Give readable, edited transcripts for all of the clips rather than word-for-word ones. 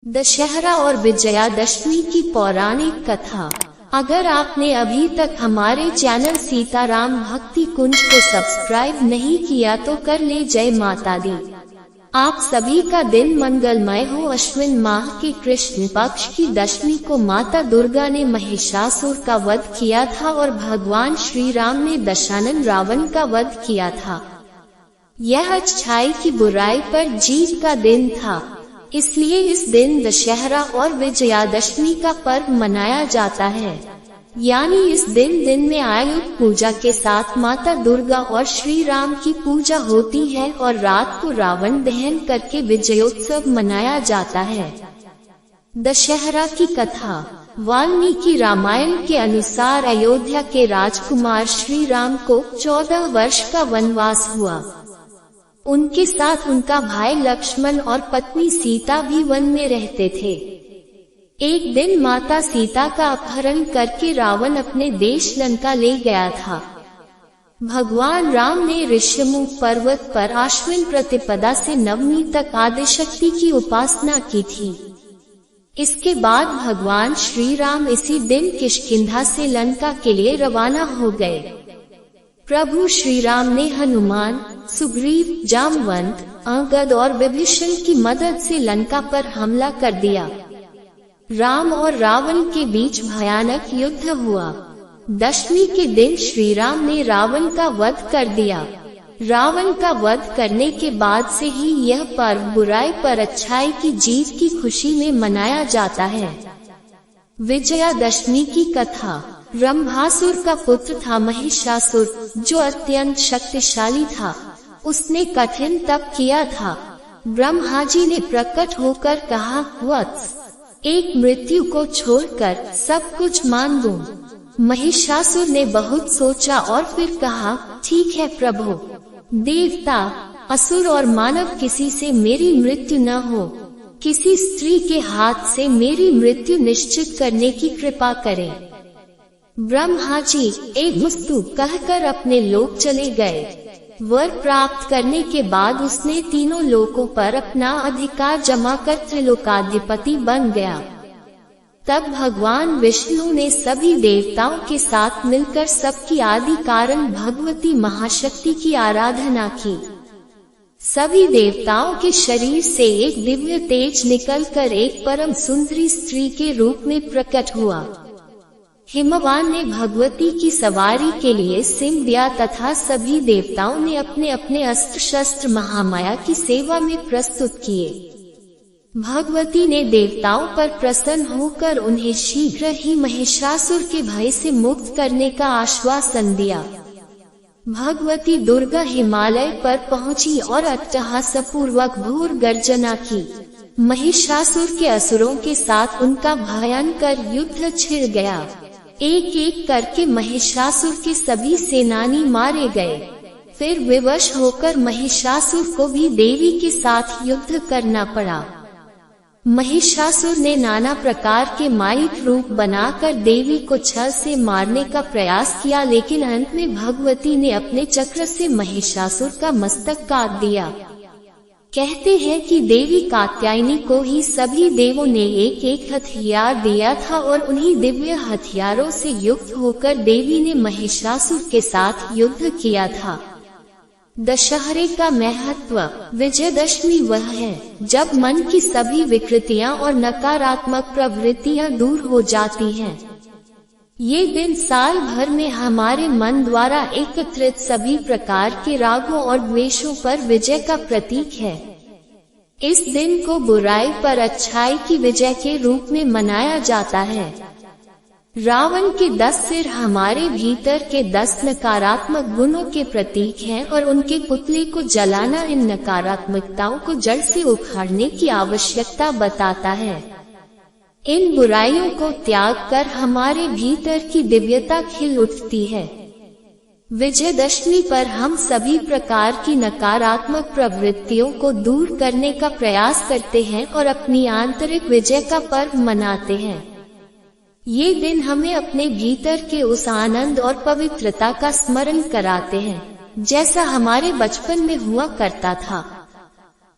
दशहरा और विजयादशमी की पौराणिक कथा। अगर आपने अभी तक हमारे चैनल सीताराम भक्ति कुंज को सब्सक्राइब नहीं किया तो कर ले। जय माता दी। आप सभी का दिन मंगलमय हो। अश्विन माह के कृष्ण पक्ष की दशमी को माता दुर्गा ने महिषासुर का वध किया था और भगवान श्री राम ने दशानन रावण का वध किया था। यह अच्छाई की बुराई पर जीत का दिन था, इसलिए इस दिन दशहरा और विजयादशमी का पर्व मनाया जाता है। यानी इस दिन में आयुध पूजा के साथ माता दुर्गा और श्री राम की पूजा होती है और रात को रावण दहन करके विजयोत्सव मनाया जाता है। दशहरा की कथा। वाल्मीकि रामायण के अनुसार अयोध्या के राजकुमार श्री राम को 14 वर्ष का वनवास हुआ। उनके साथ उनका भाई लक्ष्मण और पत्नी सीता भी वन में रहते थे। एक दिन माता सीता का अपहरण करके रावण अपने देश लंका ले गया था। भगवान राम ने ऋष्यमुख पर्वत पर आश्विन प्रतिपदा से नवमी तक आदिशक्ति की उपासना की थी। इसके बाद भगवान श्री राम इसी दिन किष्किंधा से लंका के लिए रवाना हो गए। प्रभु श्री राम ने हनुमान, सुग्रीव, जामवंत, अंगद और विभीषण की मदद से लंका पर हमला कर दिया। राम और रावण के बीच भयानक युद्ध हुआ। दशमी के दिन श्री राम ने रावण का वध कर दिया। रावण का वध करने के बाद से ही यह पर्व बुराई पर अच्छाई की जीत की खुशी में मनाया जाता है। विजयादशमी की कथा। रंभासुर का पुत्र था महिषासुर, जो अत्यंत शक्तिशाली था। उसने कठिन तप किया था। ब्रह्मा जी ने प्रकट होकर कहा, वत्स, एक मृत्यु को छोड़कर सब कुछ मान दूं। महिषासुर ने बहुत सोचा और फिर कहा, ठीक है प्रभु। देवता, असुर और मानव किसी से मेरी मृत्यु न हो। किसी स्त्री के हाथ से मेरी मृत्यु निश्चित करने की कृपा करें। ब्रह्मा जी एक वस्तु कहकर अपने लोक चले गए। वर प्राप्त करने के बाद उसने तीनों लोकों पर अपना अधिकार जमा कर त्रिलोकाधिपति बन गया। तब भगवान विष्णु ने सभी देवताओं के साथ मिलकर सबकी आदि कारण भगवती महाशक्ति की आराधना की। सभी देवताओं के शरीर से एक दिव्य तेज निकलकर एक परम सुंदरी स्त्री के रूप में प्रकट हुआ। हिमवान ने भगवती की सवारी के लिए सिंह दिया तथा सभी देवताओं ने अपने अपने अस्त्र शस्त्र महामाया की सेवा में प्रस्तुत किए। भगवती ने देवताओं पर प्रसन्न होकर उन्हें शीघ्र ही महिषासुर के भय से मुक्त करने का आश्वासन दिया। भगवती दुर्गा हिमालय पर पहुंची और अट्टहासपूर्वक घोर गर्जना की। महिषासुर के असुरों के साथ उनका भयंकर युद्ध छिड़ गया। एक एक करके महिषासुर के सभी सेनानी मारे गए। फिर विवश होकर महिषासुर को भी देवी के साथ युद्ध करना पड़ा। महिषासुर ने नाना प्रकार के माइक रूप बनाकर देवी को छल से मारने का प्रयास किया, लेकिन अंत में भगवती ने अपने चक्र से महिषासुर का मस्तक काट दिया। कहते हैं कि देवी कात्यायनी को ही सभी देवों ने एक एक हथियार दिया था और उन्हीं दिव्य हथियारों से युक्त होकर देवी ने महिषासुर के साथ युद्ध किया था। दशहरे का महत्व। विजयदशमी वह है जब मन की सभी विकृतियां और नकारात्मक प्रवृत्तियां दूर हो जाती हैं। ये दिन साल भर में हमारे मन द्वारा एकत्रित सभी प्रकार के रागों और द्वेषों पर विजय का प्रतीक है। इस दिन को बुराई पर अच्छाई की विजय के रूप में मनाया जाता है। रावण के 10 सिर हमारे भीतर के 10 नकारात्मक गुणों के प्रतीक हैं और उनके पुतले को जलाना इन नकारात्मकताओं को जड़ से उखाड़ने की आवश्यकता बताता है। इन बुराइयों को त्याग कर हमारे भीतर की दिव्यता खिल उठती है। विजयदशमी पर हम सभी प्रकार की नकारात्मक प्रवृत्तियों को दूर करने का प्रयास करते हैं और अपनी आंतरिक विजय का पर्व मनाते हैं। ये दिन हमें अपने भीतर के उस आनंद और पवित्रता का स्मरण कराते हैं, जैसा हमारे बचपन में हुआ करता था।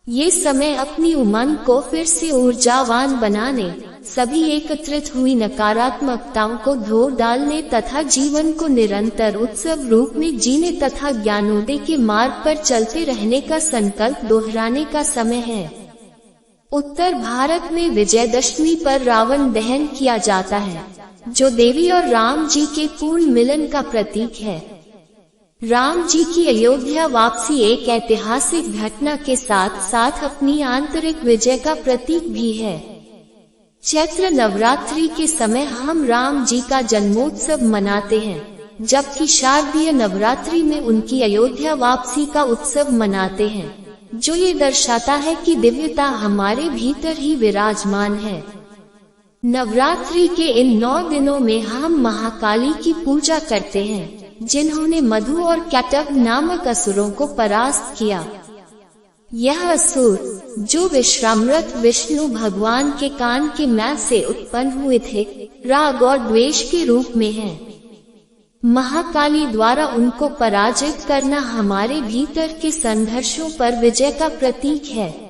ये समय अपनी उमंग को फिर से ऊर्जावान बनाने, सभी एकत्रित हुई नकारात्मकताओं को धो डालने तथा जीवन को निरंतर उत्सव रूप में जीने तथा ज्ञानोदय के मार्ग पर चलते रहने का संकल्प दोहराने का समय है। उत्तर भारत में विजयदशमी पर रावण दहन किया जाता है, जो देवी और राम जी के पूर्ण मिलन का प्रतीक है। राम जी की अयोध्या वापसी एक ऐतिहासिक घटना के साथ साथ अपनी आंतरिक विजय का प्रतीक भी है। चैत्र नवरात्रि के समय हम राम जी का जन्मोत्सव मनाते हैं, जबकि शारदीय नवरात्रि में उनकी अयोध्या वापसी का उत्सव मनाते हैं, जो ये दर्शाता है कि दिव्यता हमारे भीतर ही विराजमान है। नवरात्रि के इन 9 दिनों में हम महाकाली की पूजा करते हैं, जिन्होंने मधु और कैटभ नामक असुरों को परास्त किया। यह असुर, जो विश्वामित्र विष्णु भगवान के कान के मैल से उत्पन्न हुए थे, राग और द्वेष के रूप में हैं। महाकाली द्वारा उनको पराजित करना हमारे भीतर के संघर्षों पर विजय का प्रतीक है।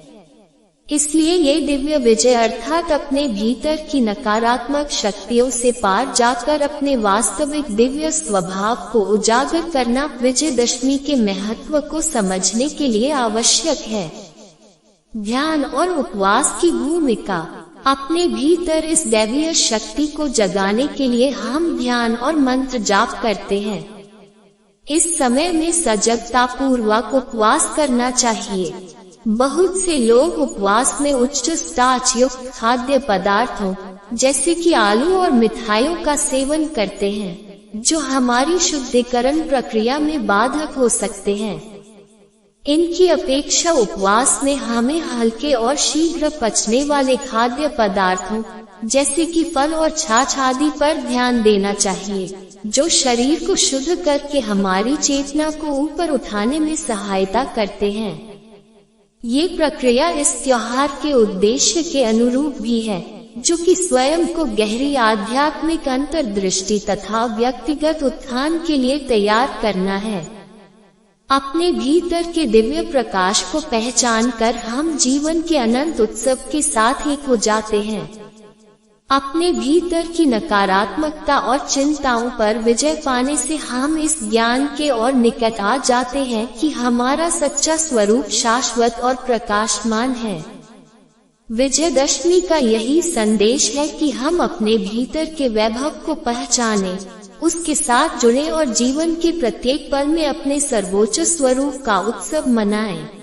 इसलिए ये दिव्य विजय अर्थात अपने भीतर की नकारात्मक शक्तियों से पार जाकर अपने वास्तविक दिव्य स्वभाव को उजागर करना विजयदशमी के महत्व को समझने के लिए आवश्यक है। ध्यान और उपवास की भूमिका। अपने भीतर इस दैवीय शक्ति को जगाने के लिए हम ध्यान और मंत्र जाप करते हैं। इस समय में सजगता पूर्वक उपवास करना चाहिए। बहुत से लोग उपवास में उच्च स्टार्च युक्त खाद्य पदार्थों जैसे कि आलू और मिठाइयों का सेवन करते हैं, जो हमारी शुद्धिकरण प्रक्रिया में बाधक हो सकते हैं। इनकी अपेक्षा उपवास में हमें हल्के और शीघ्र पचने वाले खाद्य पदार्थों जैसे कि फल और छाछ आदि पर ध्यान देना चाहिए, जो शरीर को शुद्ध करके हमारी चेतना को ऊपर उठाने में सहायता करते हैं। ये प्रक्रिया इस त्योहार के उद्देश्य के अनुरूप भी है, जो कि स्वयं को गहरी आध्यात्मिक अंतर्दृष्टि तथा व्यक्तिगत उत्थान के लिए तैयार करना है। अपने भीतर के दिव्य प्रकाश को पहचानकर हम जीवन के अनंत उत्सव के साथ एक हो जाते हैं। अपने भीतर की नकारात्मकता और चिंताओं पर विजय पाने से हम इस ज्ञान के और निकट आ जाते हैं कि हमारा सच्चा स्वरूप शाश्वत और प्रकाशमान है। विजयदशमी का यही संदेश है कि हम अपने भीतर के वैभव को पहचानें, उसके साथ जुड़े और जीवन के प्रत्येक पल में अपने सर्वोच्च स्वरूप का उत्सव मनाएं।